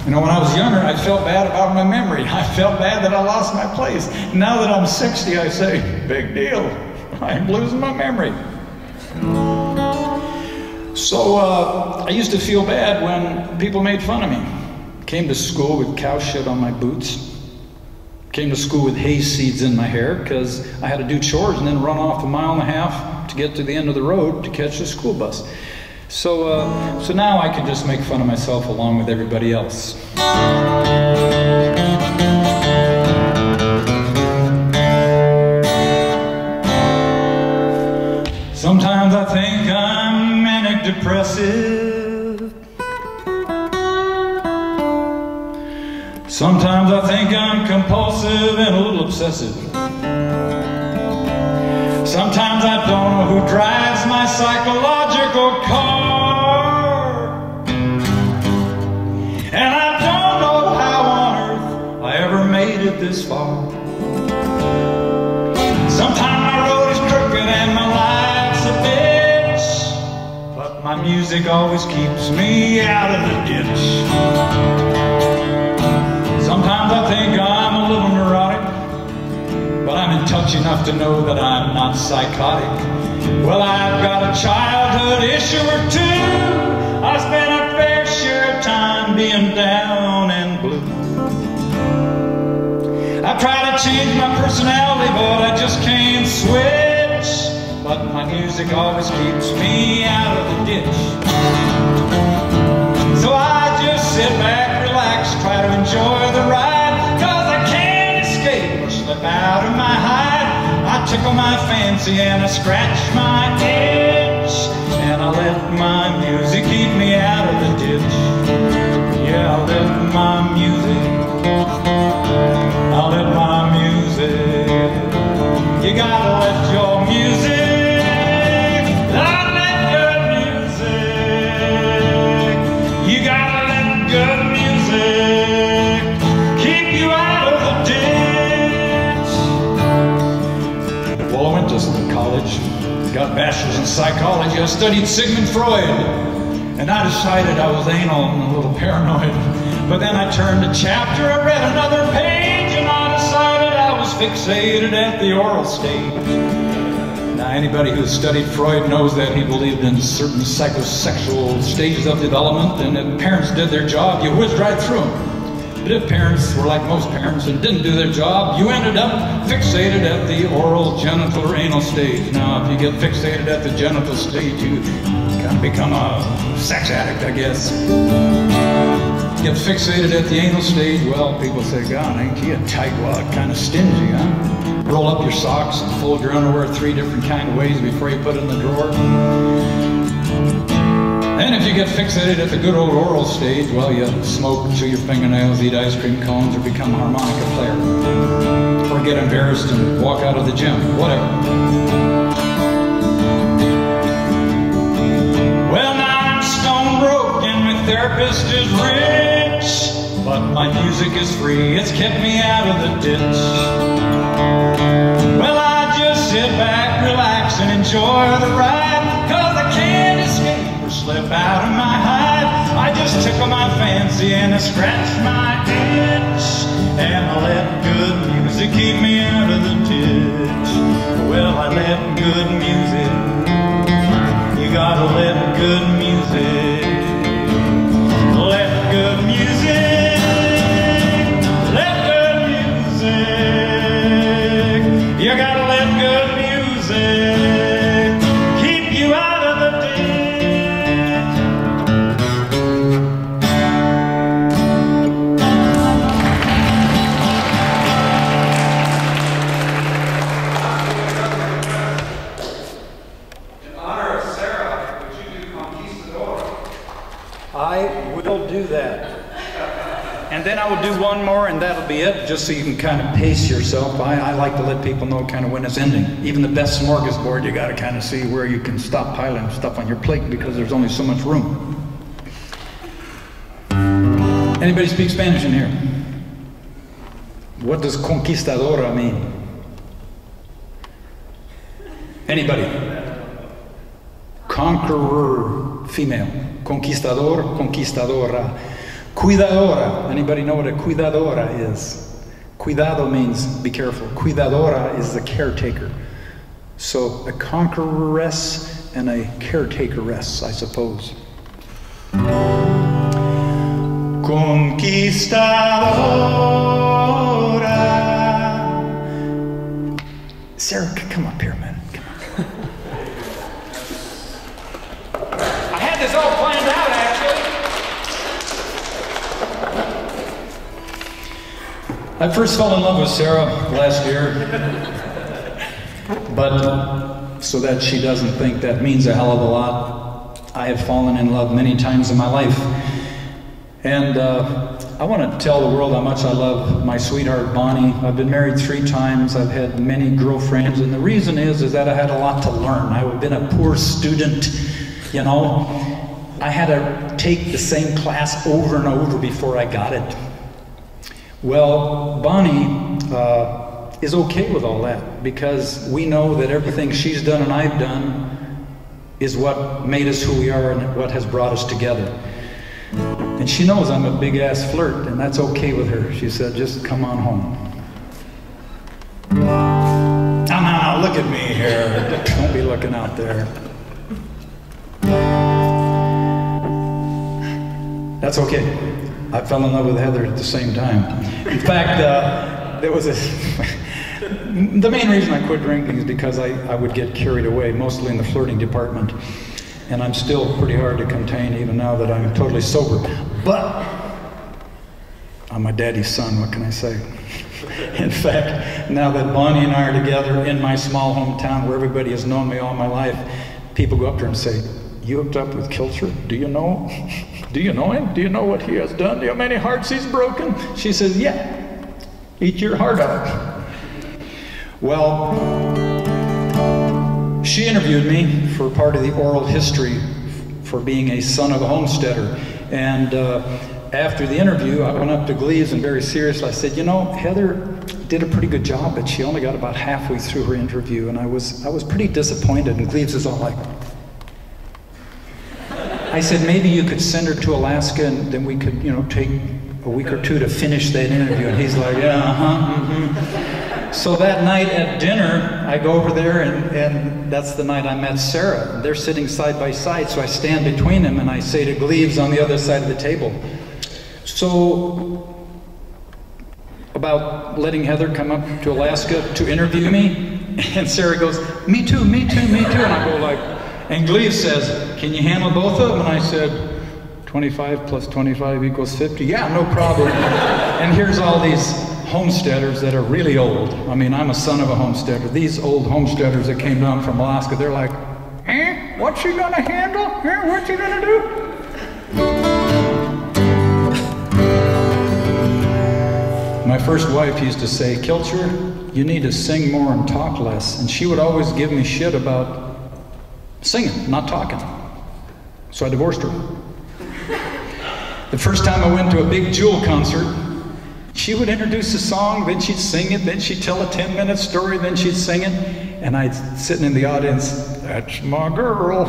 You know, when I was younger, I felt bad about my memory. I felt bad that I lost my place. Now that I'm 60, I say, big deal. I'm losing my memory. So I used to feel bad when people made fun of me. Came to school with cow shit on my boots. Came to school with hay seeds in my hair because I had to do chores and then run off 1.5 miles to get to the end of the road to catch the school bus. So now I can just make fun of myself along with everybody else. Sometimes I think I'm manic depressive. Sometimes I think I'm compulsive and a little obsessive. Sometimes I don't know who drives my psychological car. And I don't know how on earth I ever made it this far. Sometimes my road is crooked and my life's a bitch, but my music always keeps me out of the ditch. Sometimes I think I'm a little neurotic, but I'm in touch enough to know that I'm not psychotic. Well, I've got a childhood issue or two. I spent a fair share of time being down and blue. I've tried to change my personality, but I just can't switch. But my music always keeps me out of the ditch. So I just sit back, relax, try to enjoy the ride, 'cause I can't escape or slip out of my hide. I tickle my fancy and I scratch my itch, and I let my music keep me out of the ditch. Yeah, I let my music, I let my music, you gotta let your music, I let good music, you gotta let good music keep you out of the ditch. Well, I went to college, got a bachelor's in psychology. I studied Sigmund Freud, and I decided I was anal and a little paranoid. But then I turned a chapter, I read another page, and I decided I was fixated at the oral stage. Now, anybody who's studied Freud knows that he believed in certain psychosexual stages of development, and if parents did their job, you whizzed right through them. But if parents were like most parents and didn't do their job, you ended up fixated at the oral, genital, or anal stage. Now, if you get fixated at the genital stage, you kind of become a sex addict, I guess. Get fixated at the anal stage, well, people say, God, ain't you a tightwad, kind of stingy, huh? Roll up your socks and fold your underwear 3 different kind of ways before you put it in the drawer. And if you get fixated at the good old oral stage, well, you smoke, chew your fingernails, eat ice cream cones, or become a harmonica player. Or get embarrassed and walk out of the gym, whatever. Well, now I'm stone broke and my therapist is rich, but my music is free, it's kept me out of the ditch. Well, I just sit back, relax, and enjoy the ride, 'cause I can't escape or slip out of my hide. I just tickle my fancy and I scratch my itch, and I let good music keep me out of the ditch. Well, I let good music, you gotta let good music, let good music, let good music, you gotta let good music keep you out of the ditch. In honor of Sarah, would you do Conquistador? I will do that. And then I will do one more, and that'll be it, just so you can kind of pace yourself. I like to let people know kind of when it's ending. Even the best smorgasbord, you got to kind of see where you can stop piling stuff on your plate, because there's only so much room. Anybody speak Spanish in here? What does conquistadora mean? Anybody? Conqueror, female. Conquistador, conquistadora. Cuidadora. Anybody know what a cuidadora is? Cuidado means be careful. Cuidadora is the caretaker. So a conqueroress and a caretakeress, I suppose. Conquistadora. Sarah, come up here a minute. Come on. I had this all planned out, actually. I first fell in love with Sarah last year, but so that she doesn't think that means a hell of a lot, I have fallen in love many times in my life. And I want to tell the world how much I love my sweetheart Bonnie. I've been married 3 times. I've had many girlfriends, and the reason is that I had a lot to learn. I've been a poor student, you know. I had to take the same class over and over before I got it. Well, Bonnie is okay with all that, because we know that everything she's done and I've done is what made us who we are and what has brought us together. And she knows I'm a big-ass flirt, and that's okay with her. She said, just come on home. Now, look at me here. Don't be looking out there. That's okay. I fell in love with Heather at the same time. In fact, there was the main reason I quit drinking is because I would get carried away, mostly in the flirting department. And I'm still pretty hard to contain even now that I'm totally sober. But I'm my daddy's son, what can I say? In fact, now that Bonnie and I are together in my small hometown where everybody has known me all my life, people go up to her and say, you hooked up with Kilcher? Do you know? Do you know him? Do you know what he has done? Do you know how many hearts he's broken? She says, yeah, eat your heart out. Well, she interviewed me for part of the oral history for being a son of a homesteader. And after the interview, I went up to Gleaves and very seriously I said, you know, Heather did a pretty good job, but she only got about halfway through her interview, and I was pretty disappointed. And Gleaves is all like, I said, maybe you could send her to Alaska and then we could, you know, take a week or 2 to finish that interview. And he's like, yeah, So that night at dinner, I go over there, and that's the night I met Sarah. They're sitting side by side, so I stand between them and I say to Gleaves on the other side of the table, so about letting Heather come up to Alaska to interview me? And Sarah goes, me too, me too, me too. And I go like, and Gleaves says, can you handle both of them? And I said, 25 plus 25 equals 50. Yeah, no problem. And here's all these homesteaders that are really old. I mean, I'm a son of a homesteader. These old homesteaders that came down from Alaska, they're like, what's she gonna handle? What's she gonna do? My first wife used to say, Kilcher, you need to sing more and talk less. And she would always give me shit about singing, not talking. So I divorced her. The first time I went to a big Jewel concert, she would introduce a song, then she'd sing it, then she'd tell a 10-minute story, then she'd sing it, and I'd sitting in the audience, that's my girl.